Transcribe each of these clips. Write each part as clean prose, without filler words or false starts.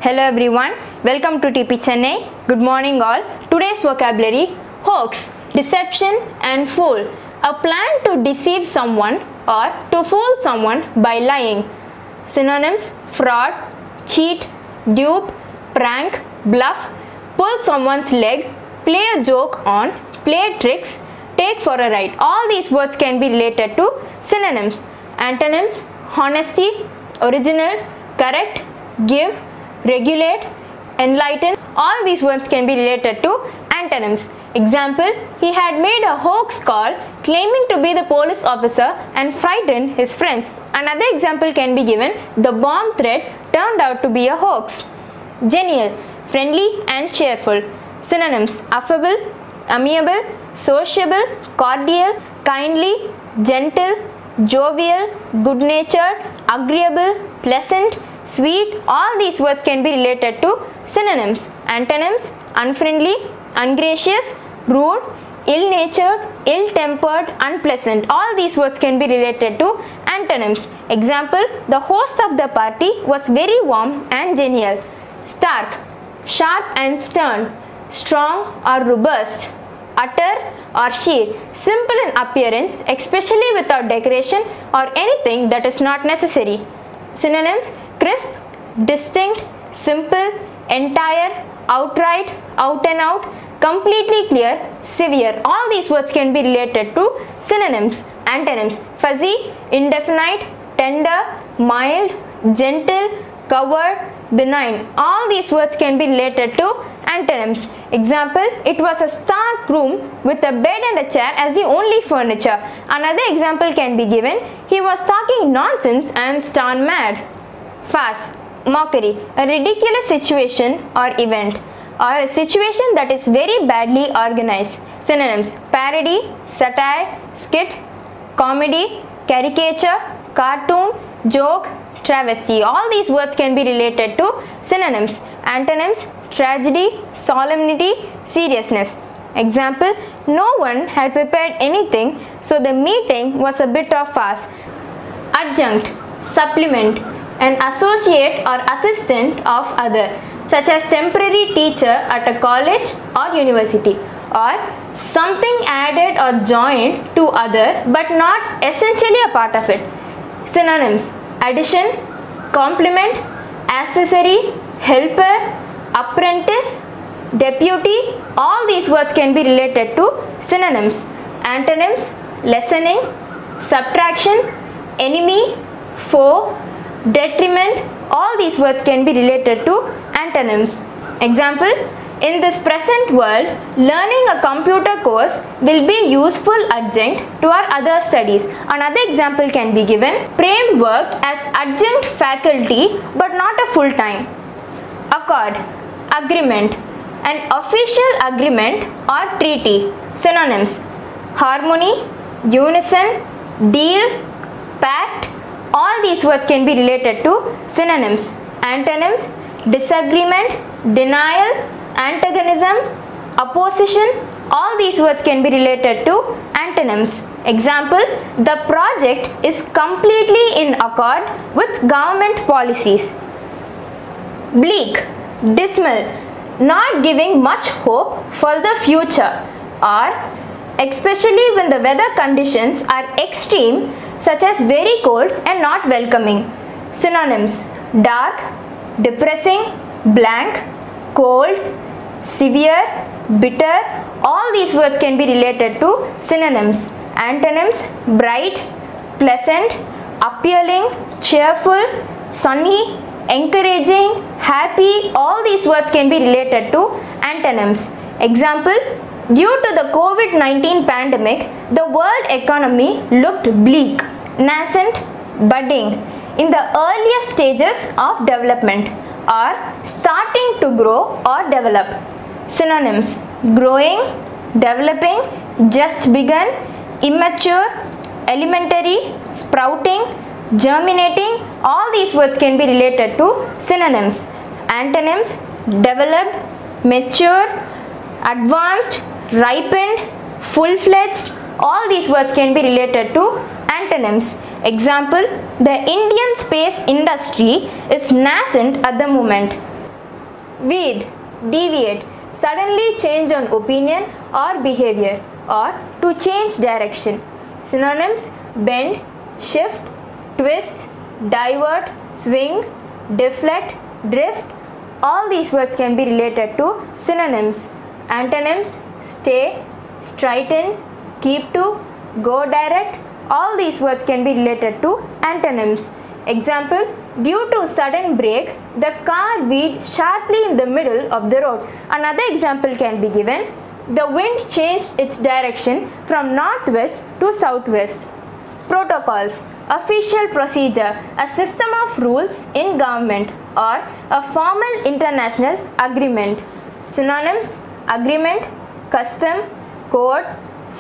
Hello everyone, welcome to TP Chennai. Good morning all. Today's vocabulary: hoax, deception and fool. A plan to deceive someone or to fool someone by lying. Synonyms: fraud, cheat, dupe, prank, bluff, pull someone's leg, play a joke on, play tricks, take for a ride. All these words can be related to synonyms. Antonyms: honesty, original, correct, give, regulate, enlighten. All these words can be related to antonyms. Example: he had made a hoax call claiming to be the police officer and frightened his friends. Another example can be given: the bomb threat turned out to be a hoax. Genial, friendly and cheerful. Synonyms: affable, amiable, sociable, cordial, kindly, gentle, jovial, good-natured, agreeable, pleasant, sweet. All these words can be related to synonyms. Antonyms: unfriendly, ungracious, rude, ill-natured, ill-tempered, unpleasant. All these words can be related to antonyms. Example: the host of the party was very warm and genial. Stark, sharp and stern, strong or robust, utter or sheer, simple in appearance, especially without decoration or anything that is not necessary. Synonyms: crisp, distinct, simple, entire, outright, out and out, completely clear, severe. All these words can be related to synonyms. Antonyms: fuzzy, indefinite, tender, mild, gentle, covered, benign. All these words can be related to antonyms. Example: it was a stark room with a bed and a chair as the only furniture. Another example can be given: he was talking nonsense and stone mad. Farce, mockery, a ridiculous situation or event, or a situation that is very badly organized. Synonyms: parody, satire, skit, comedy, caricature, cartoon, joke, travesty. All these words can be related to synonyms. Antonyms: tragedy, solemnity, seriousness. Example: no one had prepared anything, so the meeting was a bit of farce. Adjunct, supplement, an associate or assistant of other, such as temporary teacher at a college or university, or something added or joined to other but not essentially a part of it. Synonyms: addition, complement, accessory, helper, apprentice, deputy. All these words can be related to synonyms. Antonyms: lessening, subtraction, enemy, foe, detriment. All these words can be related to antonyms. Example: in this present world, learning a computer course will be a useful adjunct to our other studies. Another example can be given: Prem worked as adjunct faculty but not a full-time. Accord, agreement, an official agreement or treaty. Synonyms: harmony, unison, deal, pact. All these words can be related to synonyms. Antonyms: disagreement, denial, antagonism, opposition. All these words can be related to antonyms. Example: the project is completely in accord with government policies. Bleak, dismal, not giving much hope for the future, or especially when the weather conditions are extreme, such as very cold and not welcoming. Synonyms: dark, depressing, blank, cold, severe, bitter. All these words can be related to synonyms. Antonyms: bright, pleasant, appealing, cheerful, sunny, encouraging, happy. All these words can be related to antonyms. Example: due to the COVID-19 pandemic, the world economy looked bleak. Nascent, budding, in the earliest stages of development, or starting to grow or develop. Synonyms: growing, developing, just begun, immature, elementary, sprouting, germinating. All these words can be related to synonyms. Antonyms: developed, mature, advanced, ripened, full-fledged. All these words can be related to antonyms. Example: the Indian space industry is nascent at the moment. veer, deviate, suddenly change an opinion or behavior, or to change direction. Synonyms: bend, shift, twist, divert, swing, deflect, drift. All these words can be related to synonyms. Antonyms: stay, straighten, keep to, go direct. All these words can be related to antonyms. Example: due to sudden brake, the car veered sharply in the middle of the road. Another example can be given: the wind changed its direction from northwest to southwest. Protocols: official procedure, a system of rules in government, or a formal international agreement. Synonyms: agreement, custom, code,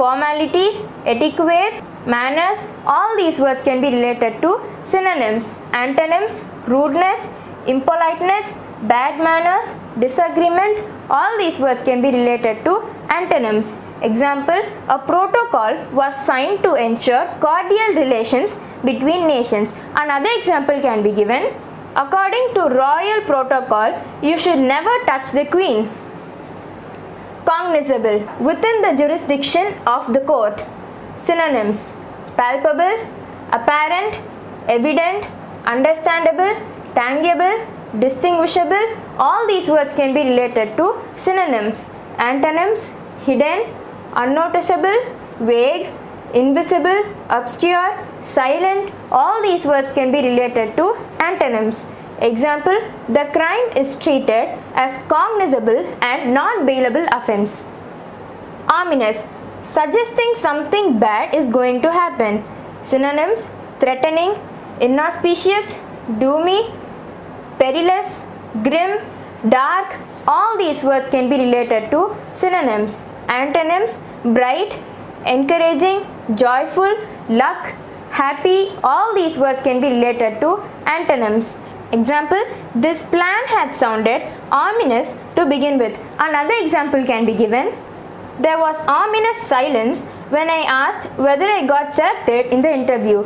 formalities, etiquette, manners. All these words can be related to synonyms. Antonyms: rudeness, impoliteness, bad manners, disagreement. All these words can be related to antonyms. Example: a protocol was signed to ensure cordial relations between nations. Another example can be given: according to royal protocol, you should never touch the queen. Cognizable, within the jurisdiction of the court. Synonyms: palpable, apparent, evident, understandable, tangible, distinguishable. All these words can be related to synonyms. Antonyms: hidden, unnoticeable, vague, invisible, obscure, silent. All these words can be related to antonyms. Example: the crime is treated as cognizable and non-bailable offense. Ominous, suggesting something bad is going to happen. Synonyms: threatening, inauspicious, doomy, perilous, grim, dark. All these words can be related to synonyms. Antonyms: bright, encouraging, joyful, luck, happy. All these words can be related to antonyms. Example: this plan had sounded ominous to begin with. Another example can be given: there was ominous silence when I asked whether I got selected in the interview.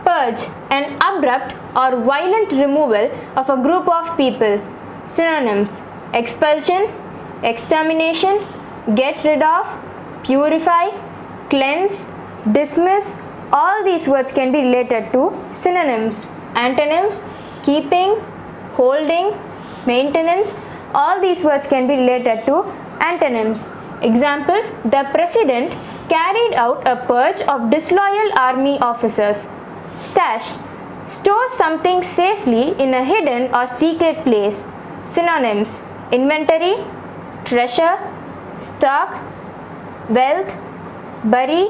Purge, an abrupt or violent removal of a group of people. Synonyms: expulsion, extermination, get rid of, purify, cleanse, dismiss. All these words can be related to synonyms. Antonyms: keeping, holding, maintenance. All these words can be related to antonyms. Example: the president carried out a purge of disloyal army officers. Stash, store something safely in a hidden or secret place. Synonyms: inventory, treasure, stock, wealth, bury.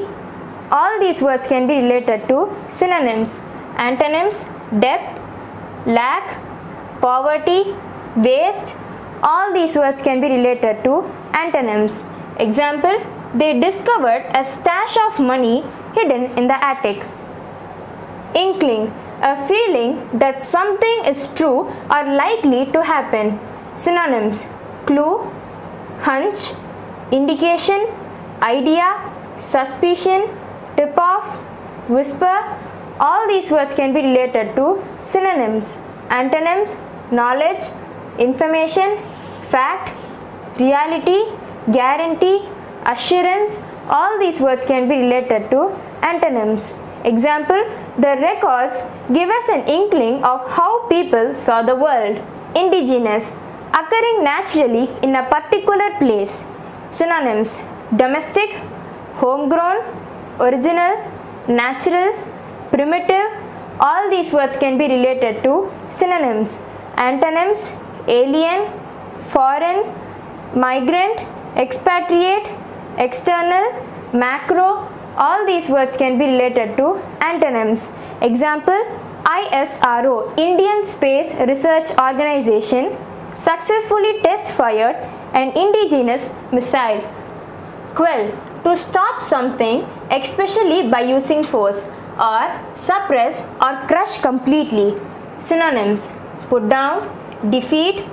All these words can be related to synonyms. Antonyms: debt, lack, poverty, waste. All these words can be related to antonyms. Example: they discovered a stash of money hidden in the attic. Inkling, a feeling that something is true or likely to happen. Synonyms: clue, hunch, indication, idea, suspicion, tip-off, whisper. All these words can be related to synonyms. Antonyms: knowledge, information, fact, reality, guarantee, assurance. All these words can be related to antonyms. Example: the records give us an inkling of how people saw the world. Indigenous, occurring naturally in a particular place. Synonyms: domestic, homegrown, original, natural, primitive. All these words can be related to synonyms. Antonyms: alien, foreign, migrant, expatriate, external, macro. All these words can be related to antonyms. Example: ISRO, Indian Space Research Organization, successfully test fired an indigenous missile. Quell, to stop something, especially by using force, or suppress or crush completely. Synonyms: put down, defeat,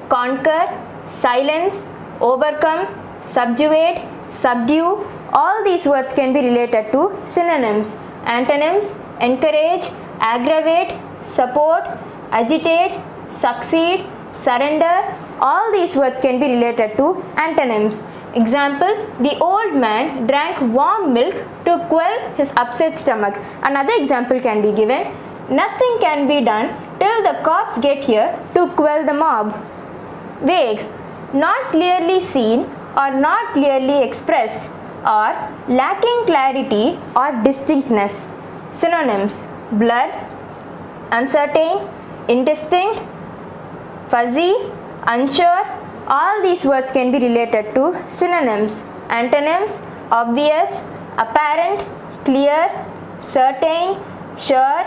conquer, silence, overcome, subjugate, subdue. All these words can be related to synonyms. Antonyms: encourage, aggravate, support, agitate, succeed, surrender. All these words can be related to antonyms. Example, the old man drank warm milk to quell his upset stomach. Another example can be given. Nothing can be done till the cops get here to quell the mob. Vague, not clearly seen or not clearly expressed, or lacking clarity or distinctness. Synonyms: blurred, uncertain, indistinct, fuzzy, unsure. All these words can be related to synonyms. Antonyms: obvious, apparent, clear, certain, sure,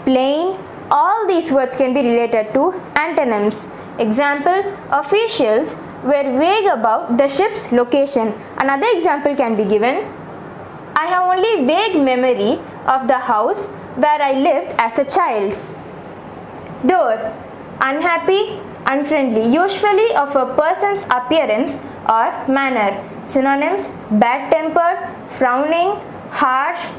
plain. All these words can be related to antonyms. Example, officials were vague about the ship's location. Another example can be given. I have only vague memory of the house where I lived as a child. Door, unhappy, unfriendly, usually of a person's appearance or manner. Synonyms: bad-tempered, frowning, harsh,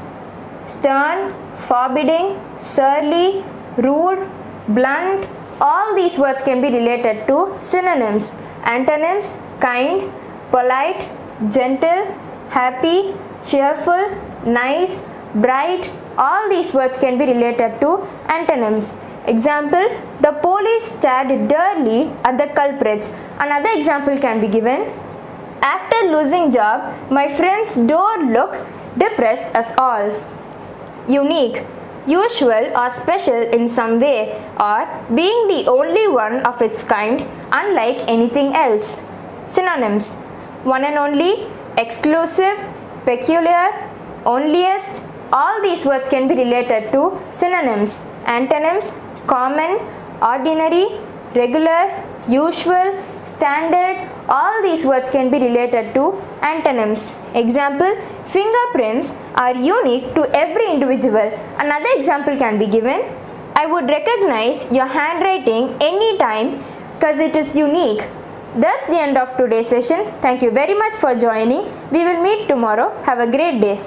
stern, forbidding, surly, rude, blunt. All these words can be related to synonyms. Antonyms: kind, polite, gentle, happy, cheerful, nice, bright. All these words can be related to antonyms. Example, the police stared dully at the culprits. Another example can be given. After losing job, my friends don't look depressed as all. Unique, usual or special in some way, or being the only one of its kind, unlike anything else. Synonyms: one and only, exclusive, peculiar, onlyest. All these words can be related to synonyms. Antonyms: common, ordinary, regular, usual, standard. All these words can be related to antonyms. Example, fingerprints are unique to every individual. Another example can be given. I would recognize your handwriting anytime because it is unique. That's the end of today's session. Thank you very much for joining. We will meet tomorrow. Have a great day.